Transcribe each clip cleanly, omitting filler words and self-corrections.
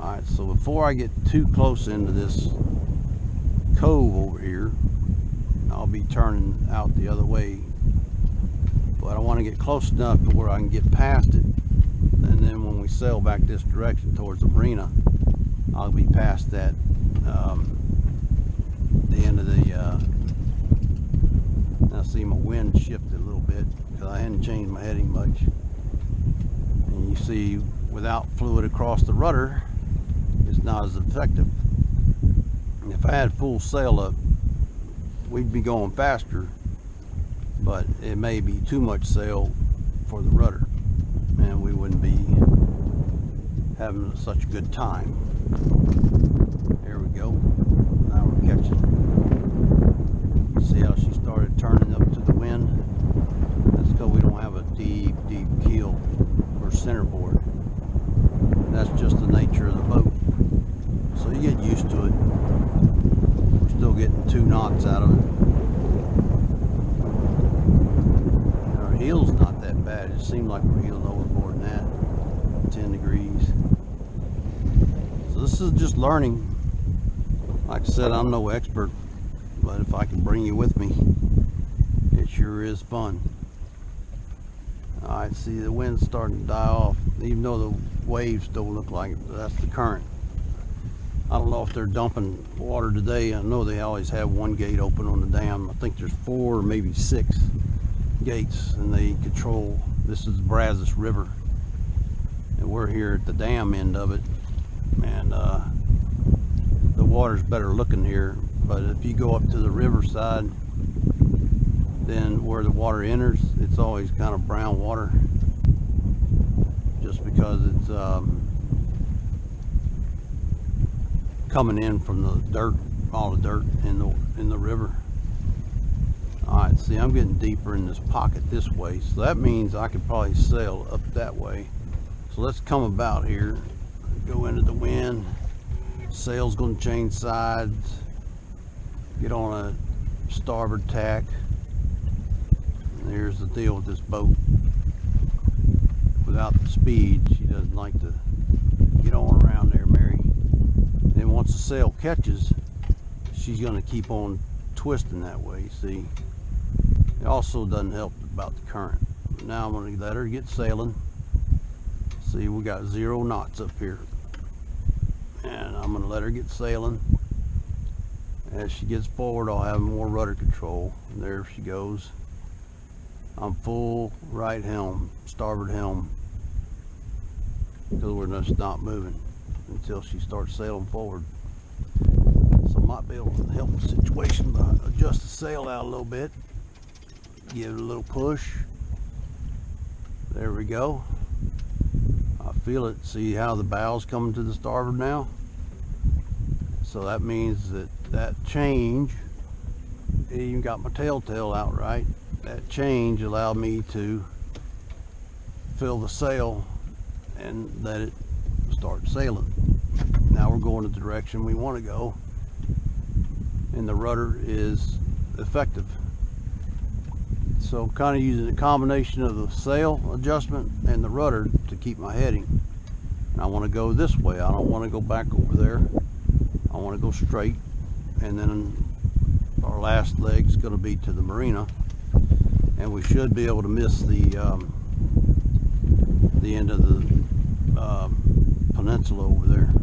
Alright, so before I get too close into this cove over here, I'll be turning out the other way, but I want to get close enough to where I can get past it, and then when we sail back this direction towards the marina, I'll be past that the end of the now see my wind shifted a little bit because I hadn't changed my heading much, and you see without fluid across the rudder it's not as effective. If I had full sail up, we'd be going faster, but it may be too much sail for the rudder and we wouldn't be having such a good time. There we go. Now we're catching. See how she started turning up to the wind? That's because we don't have a deep keel or centerboard. That's just the nature of the boat. So you get used to it. We're still getting 2 knots out of it. Our heel's not that bad. It seemed like we're heeling over more than that. 10 degrees. So this is just learning. Like I said, I'm no expert, but if I can bring you with me, it sure is fun. Alright, see the wind's starting to die off, even though the waves don't look like it, but that's the current. I don't know if they're dumping water today. I know they always have one gate open on the dam. I think there's 4 or maybe 6 gates, and they control. This is the Brazos River, and we're here at the dam end of it, and the water's better looking here. But if you go up to the riverside, then where the water enters, it's always kind of brown water, just because it's coming in from the dirt, all the dirt in the river. Alright, see, I'm getting deeper in this pocket this way, so that means I could probably sail up that way. So let's come about here, go into the wind. Sail's going to change sides, get on a starboard tack. And here's the deal with this boat. Without the speed, she doesn't like to get on around there, Mary. Then once the sail catches, she's going to keep on twisting that way, see. It also doesn't help about the current. Now I'm going to let her get sailing. See, we got 0 knots up here. And I'm going to let her get sailing. As she gets forward, I'll have more rudder control. And there she goes. I'm full right helm, starboard helm, because we're just not moving until she starts sailing forward. So I might be able to help the situation by adjust the sail out a little bit, give it a little push. There we go. I feel it. See how the bow's coming to the starboard now? So that means that change, it even got my telltale out right. That change allowed me to fill the sail and let it start sailing. Now we're going in the direction we want to go, and the rudder is effective. So I'm kind of using a combination of the sail adjustment and the rudder to keep my heading. And I want to go this way. I don't want to go back over there. I want to go straight, and then our last leg's going to be to the marina, and we should be able to miss the end of the peninsula over there.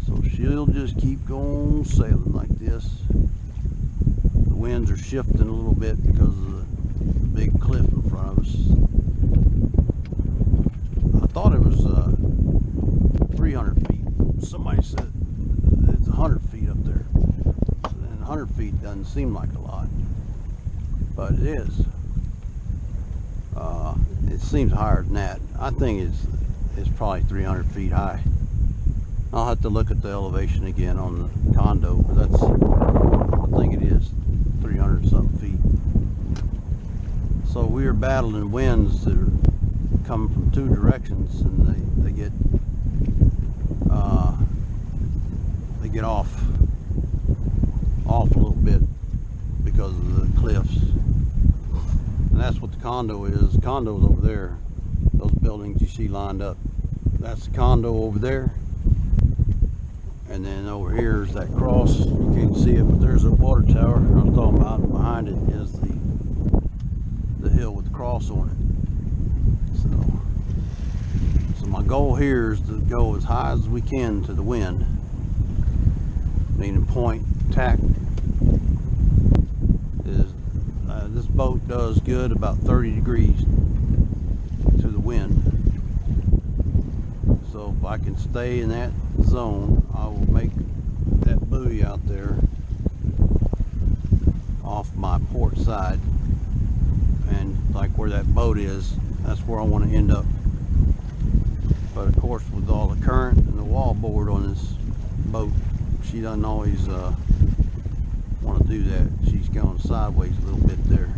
So she'll just keep going sailing like this. The winds are shifting a little bit because of the big cliff in front of us. I thought it was 300 feet. Somebody said it's 100 feet up there, and 100 feet doesn't seem like a lot, but it is. It seems higher than that. I think it's probably 300 feet high. I'll have to look at the elevation again on the condo, but I think it is 300 something feet. So we are battling winds that are coming from 2 directions, and they get off a little bit because of the cliffs. And that's what the condo is. The condo's over there. Those buildings you see lined up. that's the condo over there. And then over here is that cross. You can't see it, but there's a water tower I was talking about. And behind it is the hill with the cross on it. So my goal here is to go as high as we can to the wind, meaning point tack. This boat does good about 30 degrees to the wind. So if I can stay in that zone, I will make that buoy out there off my port side, and like where that boat is, that's where I want to end up. But of course, with all the current and the wall board on this boat, she doesn't always want to do that. She's going sideways a little bit there.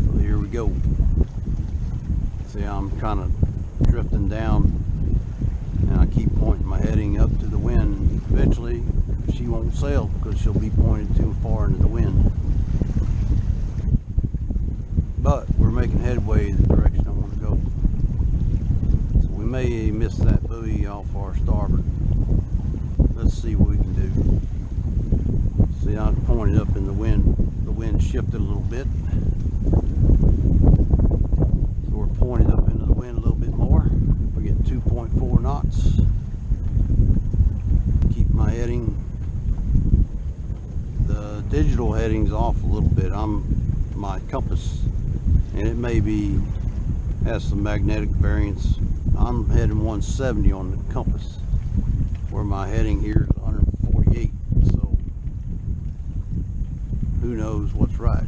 So here we go. See, I'm kind of drifting down, and I keep pointing my heading up to the wind. Eventually she won't sail because she'll be pointed too far into the wind. But we're making headway in the direction I want to go. So we may miss that buoy off our starboard. Let's see what we can do. See, I pointed up in the wind. The wind shifted a little bit. So we're pointed up into the wind a little bit more. We're getting 2.4 knots. Keep my heading. The digital heading's off a little bit. My compass, and it may be has some magnetic variance. I'm heading 170 on the compass, where my heading here is 148. So who knows what's right,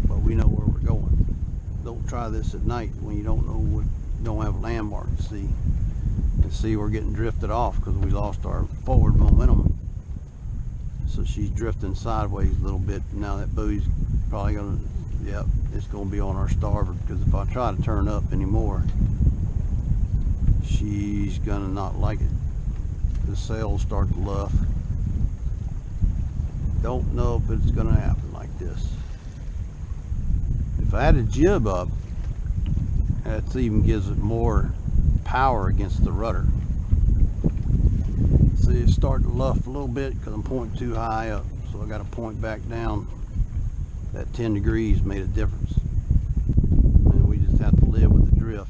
but we know where we're going. Don't try this at night when you don't know what, don't have a landmark to see. And see, we're getting drifted off because we lost our forward momentum. So she's drifting sideways a little bit. Now that buoy's probably gonna, yep, it's gonna be on our starboard, because if I try to turn up anymore, she's gonna not like it. The sails start to luff. Don't know if it's gonna happen like this. If I had a jib up, that even gives it more power against the rudder. See, it's starting to luff a little bit because I'm pointing too high up, so I got to point back down. That 10 degrees made a difference, and we just have to live with the drift.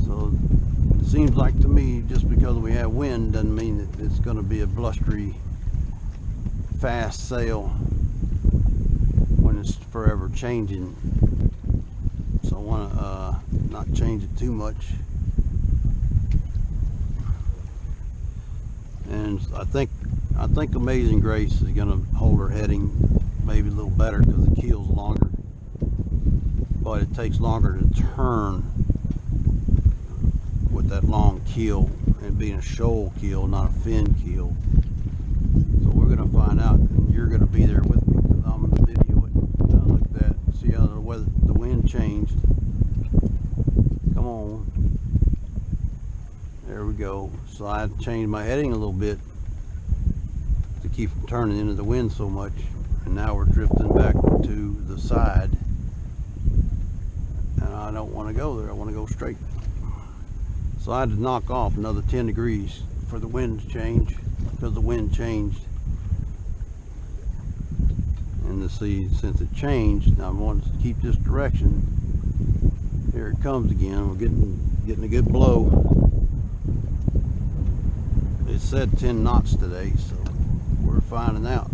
So it seems like to me, just because we have wind doesn't mean that it's going to be a blustery fast sail when it's forever changing. So I want to not change it too much. And I think Amazing Grace is going to hold her heading maybe a little better because the keel's longer, but it takes longer to turn with that long keel, and being a shoal keel, not a fin keel. So we're going to find out, and you're going to be there with me because I'm going to video it. Look at that. See how the wind changed. Come on. There we go. So I had to change my heading a little bit to keep from turning into the wind so much. And now we're drifting back to the side. And I don't want to go there. I want to go straight. So I had to knock off another 10 degrees for the wind to change, because the wind changed. And to see, since it changed, now I want to keep this direction. Here it comes again. We're getting a good blow. It said 10 knots today, so we're finding out.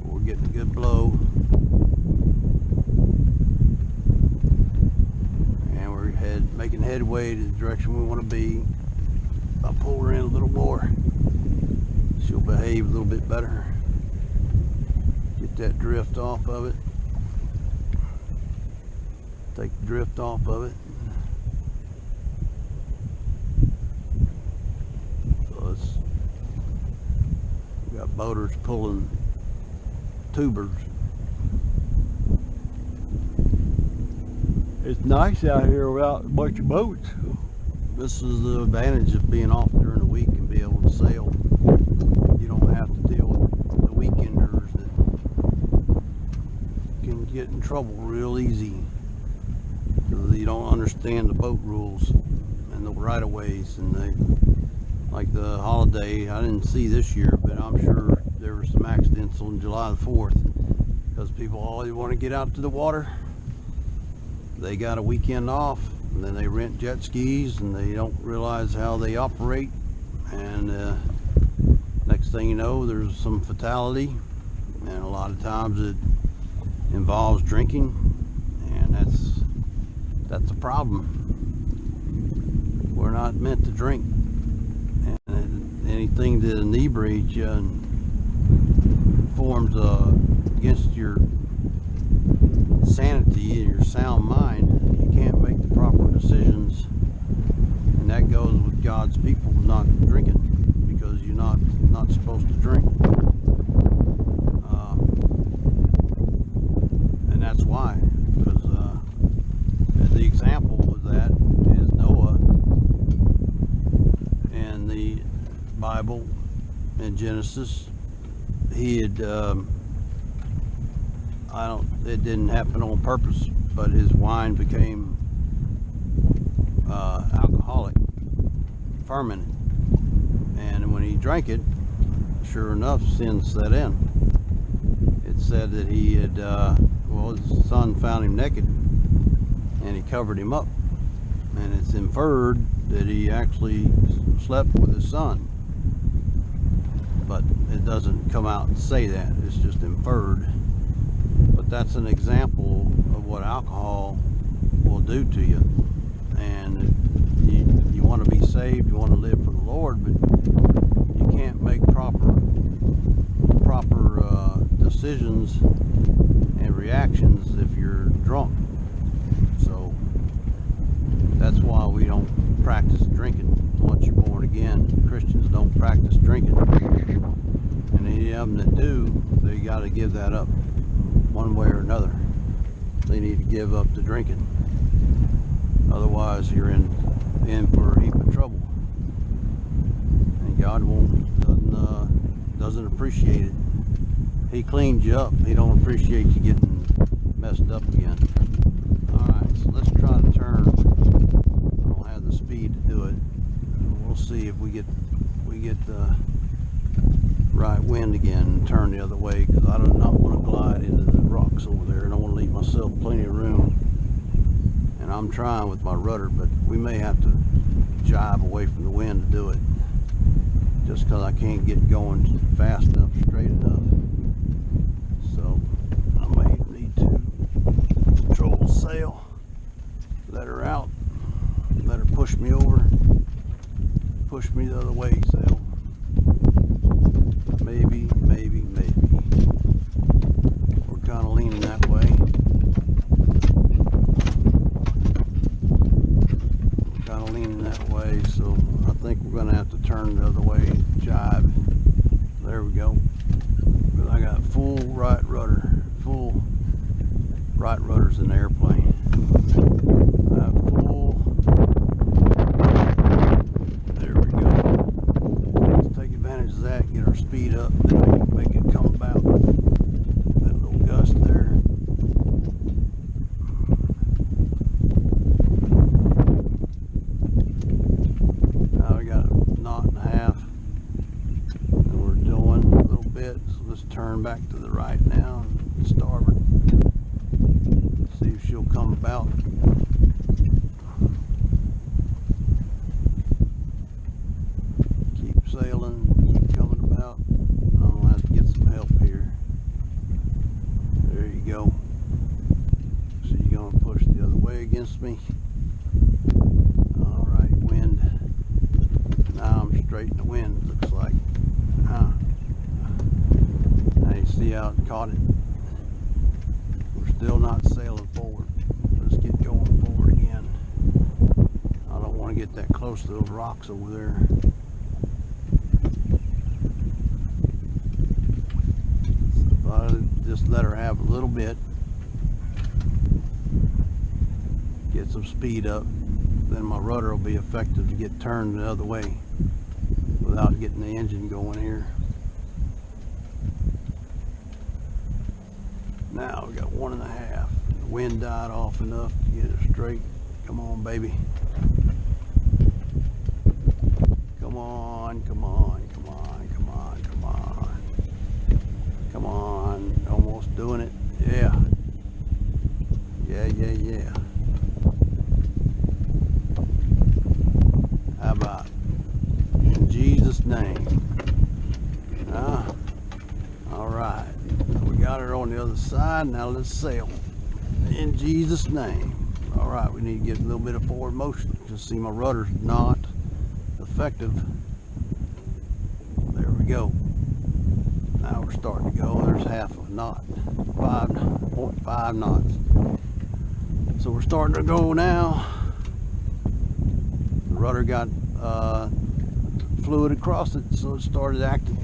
We're getting a good blow, and we're making headway to the direction we want to be. I'll pull her in a little more. She'll behave a little bit better. Get that drift off of it. Take the drift off of it. We got boaters pulling tubers. It's nice out here without a bunch of boats. This is the advantage of being off during the week and be able to sail. You don't have to deal with the weekenders that can get in trouble real easy. don't understand the boat rules and the right-of-ways, and like the holiday. I didn't see this year, but I'm sure there were some accidents on July the 4th because people always want to get out to the water. They got a weekend off, and then they rent jet skis, and they don't realize how they operate, and next thing you know, there's some fatality, and a lot of times it involves drinking, and that's a problem. We're not meant to drink, and anything that inebriates you and forms against your sanity and your sound mind, you can't make the proper decisions, and that goes with God's people not drinking, because you're not supposed to drink. And that's why, because the example of that is Noah in the Bible in Genesis. He had it didn't happen on purpose, but his wine became alcoholic, fermented, and when he drank it, sure enough, sin set in. It said that he had his son found him naked and he covered him up, and it's inferred that he actually slept with his son, but it doesn't come out and say that. It's just inferred. But that's an example of what alcohol will do to you. And you want to be saved, you want to live for the Lord, but you can't make proper decisions and reactions if you're drunk. So that's why we don't practice drinking. Once you're born again, Christians don't practice drinking, and any of them that do, they got to give that up one way or another. They need to give up the drinking, otherwise you're in for a heap of trouble, and God doesn't appreciate it. He cleaned you up. He don't appreciate you getting messed up again. Alright, so let's try to turn. I don't have the speed to do it. We'll see if we get the right wind again and turn the other way, because I do not want to glide into the rocks over there, and I want to leave myself plenty of room. And I'm trying with my rudder, but we may have to jibe away from the wind to do it, just because I can't get going fast enough, straight enough. So I may need to control the sail, let her out, let her push me over, push me the other way, sail. Maybe. We're kind of leaning that way. So I think we're going to have to turn the other way, jibe. There we go. But I got full right rudders in the airplane. I have full. There we go. Let's take advantage of that, get our speed up, and make it come about. That little gust there. Now we got a knot and a half, and we're doing a little bit. So let's turn back to the right now, and starboard. See if she'll come about. Keep sailing, keep coming about. I'm gonna have to get some help here. There you go. So you're gonna push the other way against me. All right, wind. Now I'm straight in the wind, looks like. Now you see how it caught it. We're still not sailing forward. Let's get going forward again. I don't want to get that close to those rocks over there. So if I just let her have a little bit, get some speed up, then my rudder will be effective to get turned the other way without getting the engine going here. Now we got 1.5. The wind died off enough to get it straight. Come on, baby. Come on, come on, come on, come on, come on. Come on. Almost doing it. Yeah. Yeah, yeah, yeah. How about in Jesus' name? All right. We got her on the other side. Now let's sail. In Jesus' name. All right. We need to get a little bit of forward motion. Just see my rudder's not effective. There we go. Now we're starting to go. There's half a knot. 5.5 knots. So we're starting to go now. The rudder got fluid across it, so it started acting.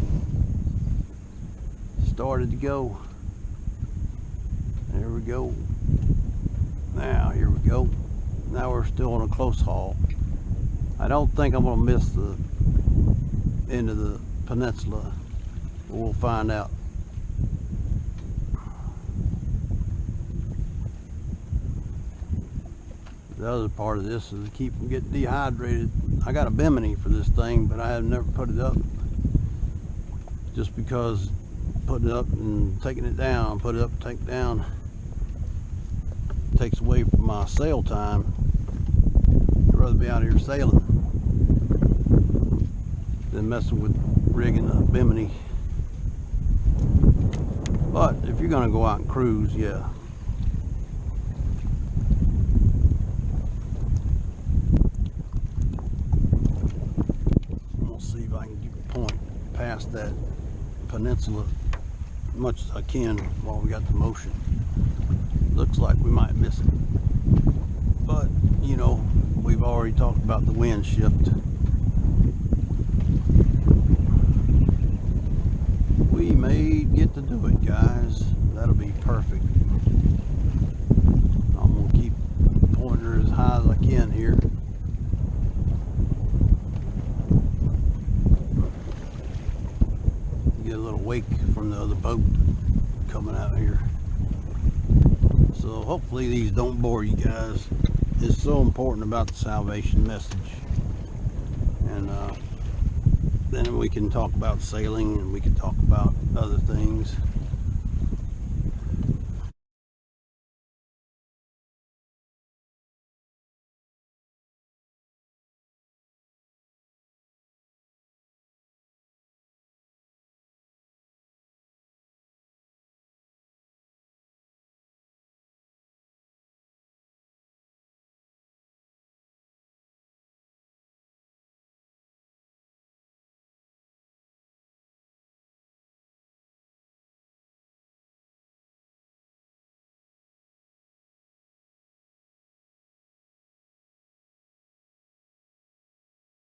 Started to go. There we go. Now here we go. Now we're still on a close haul. I don't think I'm gonna miss the end of the peninsula. We'll find out. The other part of this is to keep from getting dehydrated. I got a bimini for this thing, but I have never put it up, just because putting it up and taking it down, put it up and take it down, takes away from my sail time. I'd rather be out here sailing than messing with rigging a bimini. But if you're gonna go out and cruise, yeah. We'll see if I can get a point past that peninsula as much as I can while we got the motion. Looks like we might miss it, but you know, we've already talked about the wind shift. We may get to do it, guys. That'll be perfect. I'm gonna keep pointing her as high as I can here. Get a little wake from the other boat coming out here. So hopefully these don't bore you guys. It's so important about the salvation message. And then we can talk about sailing, and we can talk about other things.